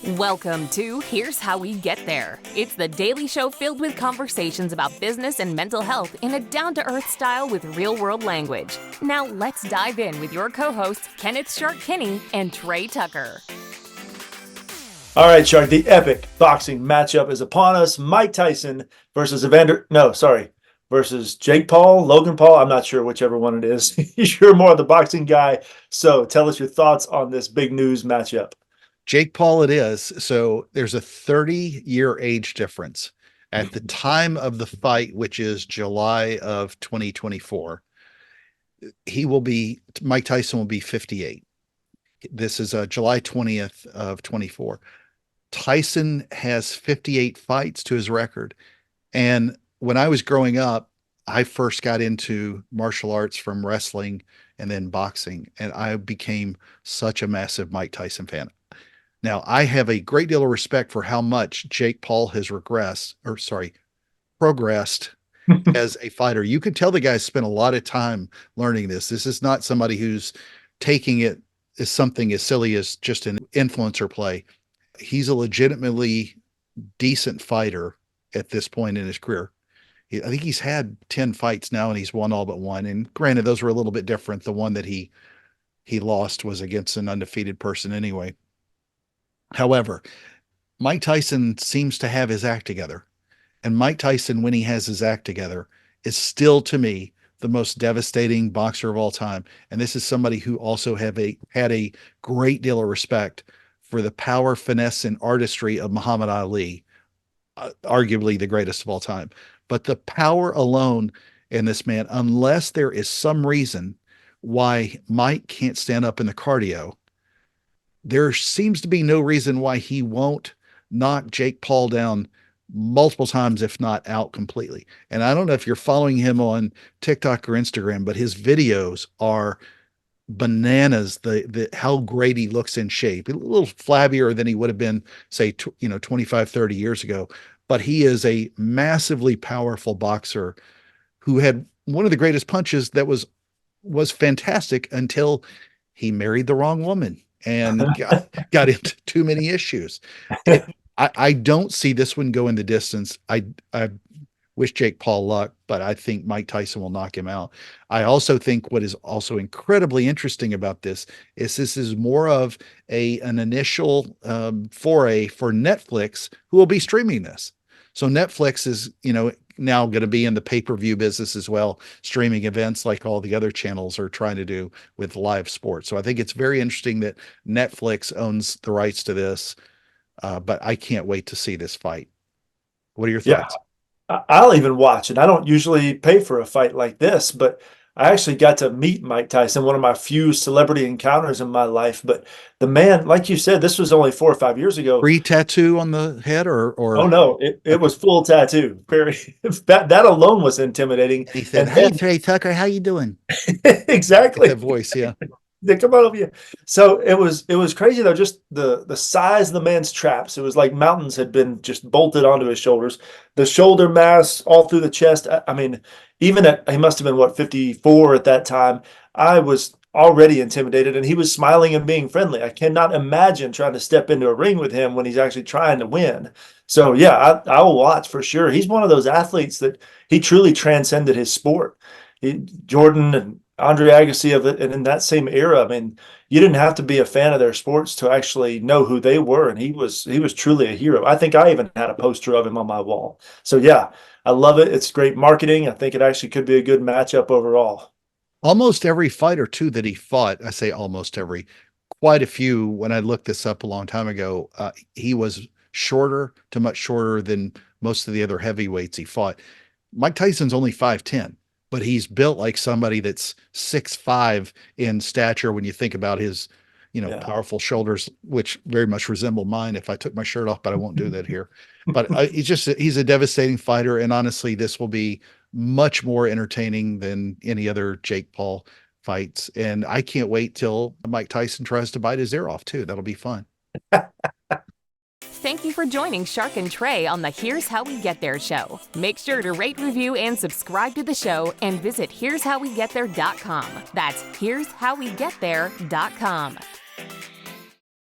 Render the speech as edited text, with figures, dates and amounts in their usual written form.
Welcome to Here's How We Get There. It's the daily show filled with conversations about business and mental health in a down-to-earth style with real-world language. Now let's dive in with your co-hosts, Kenneth Shark Kinney and Trey Tucker. All right, Shark, the epic boxing matchup is upon us. Mike Tyson versus Jake Paul, Logan Paul. I'm not sure whichever one it is. You're more of the boxing guy. So tell us your thoughts on this big news matchup. Jake Paul it is. So there's a 30-year age difference. At the time of the fight, which is July of 2024, Mike Tyson will be 58. This is July 20th of 24. Tyson has 58 fights to his record. And when I was growing up, I first got into martial arts from wrestling and then boxing, and I became such a massive Mike Tyson fan. Now, I have a great deal of respect for how much Jake Paul has progressed as a fighter. You could tell the guy spent a lot of time learning this. This is not somebody who's taking it as something as silly as just an influencer play. He's a legitimately decent fighter at this point in his career. I think he's had 10 fights now and he's won all but one. And granted, those were a little bit different. The one that he lost was against an undefeated person anyway. However, Mike Tyson seems to have his act together. And Mike Tyson, when he has his act together, is still, to me, the most devastating boxer of all time. And this is somebody who also had a great deal of respect for the power, finesse, and artistry of Muhammad Ali, arguably the greatest of all time. But the power alone in this man, unless there is some reason why Mike can't stand up in the cardio, there seems to be no reason why he won't knock Jake Paul down multiple times, if not out completely. And I don't know if you're following him on TikTok or Instagram, but his videos are bananas. The how great he looks in shape. A little flabbier than he would have been, say, 25, 30 years ago. But he is a massively powerful boxer who had one of the greatest punches that was fantastic until he married the wrong woman and got into too many issues. I don't see this one going the distance. I wish Jake Paul luck, but I think Mike Tyson will knock him out. I also think what is also incredibly interesting about this is more of an initial foray for Netflix, who will be streaming this. So Netflix is, now going to be in the pay-per-view business as well, streaming events like all the other channels are trying to do with live sports. So I think it's very interesting that Netflix owns the rights to this, but I can't wait to see this fight. What are your thoughts? Yeah, I'll even watch it. I don't usually pay for a fight like this, but I actually got to meet Mike Tyson, one of my few celebrity encounters in my life. But the man, like you said, this was only 4 or 5 years ago. Free tattoo on the head or Oh no, it was full tattoo. That alone was intimidating. He said, "Hey, Trey Tucker, how you doing?" Exactly. That voice, yeah. They come out of you. So it was crazy though, just the size of the man's traps. It was like mountains had been just bolted onto his shoulders. The shoulder mass all through the chest. I mean, even he must have been 54 at that time. I was already intimidated and he was smiling and being friendly. I cannot imagine trying to step into a ring with him when he's actually trying to win. So yeah, I will watch for sure. He's one of those athletes that he truly transcended his sport. Jordan and Andre Agassi and in that same era, I mean, you didn't have to be a fan of their sports to actually know who they were, and he was truly a hero. I think I even had a poster of him on my wall. So yeah, I love it. It's great marketing. I think it actually could be a good matchup overall. Almost every fighter too that he fought, I say almost every, quite a few. When I looked this up a long time ago, he was much shorter than most of the other heavyweights he fought. Mike Tyson's only 5'10". But he's built like somebody that's 6'5" in stature when you think about his, powerful shoulders, which very much resemble mine if I took my shirt off, but I won't do that here. But he's a devastating fighter. And honestly, this will be much more entertaining than any other Jake Paul fights. And I can't wait till Mike Tyson tries to bite his ear off too. That'll be fun. Thank you for joining Shark and Trey on the Here's How We Get There show. Make sure to rate, review, and subscribe to the show and visit here'showwegetthere.com. That's here'showwegetthere.com.